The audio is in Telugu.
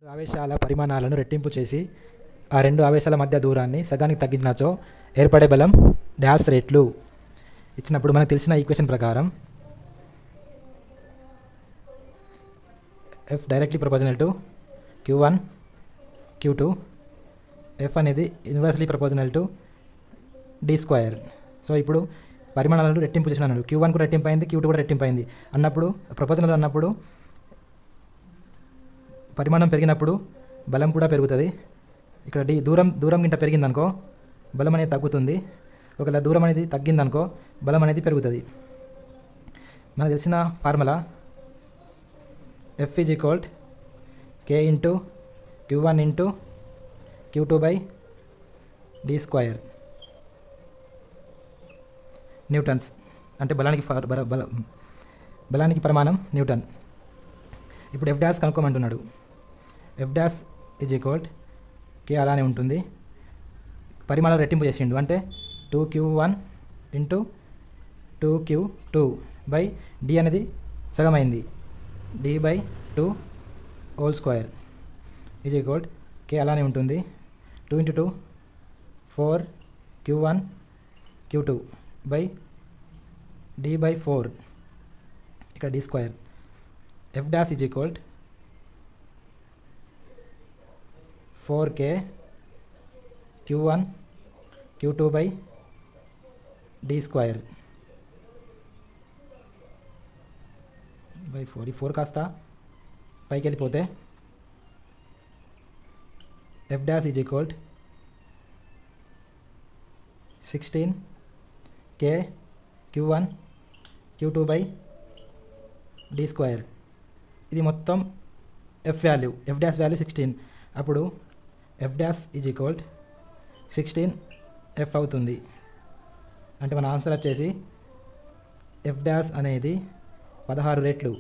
ఆవేశాల పరిమాణాలను రెట్టింపు చేసి ఆ రెండు ఆవేశాల మధ్య దూరాన్ని సగానికి తగ్గించినచో ఏర్పడే బలం డాష్ రెట్లు ఇచ్చినప్పుడు మనకు తెలిసిన ఈక్వేషన్ ప్రకారం F directly proposal to Q1 Q2 F అనేది inversely proposal to D square. So ఇప్పుడు పరిమాణాలను రెట్టింపు చేసినాను. Q1 కూడా రెట్టింపు అయింది, Q2 కూడా రెట్టింపు అయింది అన్నప్పుడు ప్రపోజనల్ అన్నప్పుడు పరిమాణం పెరిగినప్పుడు బలం కూడా పెరుగుతుంది. ఇక్కడ దూరం గింట పెరిగిందనుకో బలం అనేది తగ్గుతుంది. ఒకవేళ దూరం అనేది తగ్గిందనుకో బలం అనేది పెరుగుతుంది. మనకు తెలిసిన formula F is equal K into Q1 into Q2 by D square newtons. అంటే బలానికి పరిమాణం న్యూటన్. ఇప్పుడు F డాష్ కనుక్కోమంటున్నాడు. F dash is equal K అలానే ఉంటుంది. పరిమాణం రెట్టింపు చేసిండు అంటే 2Q1 into 2Q2 by D అనేది సగమైంది D by 2 whole square is equal K అలానే ఉంటుంది. 2 into 2 4 Q1 Q2 by D by 4 ఇక్కడ D square. F dash is equal 4K Q1 Q2 by D square by 4. ఈ 4 కాస్త పైకి వెళ్ళిపోతే F dash is equal 16K Q1 Q2 by D square. ఇది మొత్తం F డాష్ వాల్యూ 16. అప్పుడు F dash is equal 16F అవుతుంది. అంటే మన ఆన్సర్ వచ్చేసి F డాష్ అనేది 16 రెట్లు.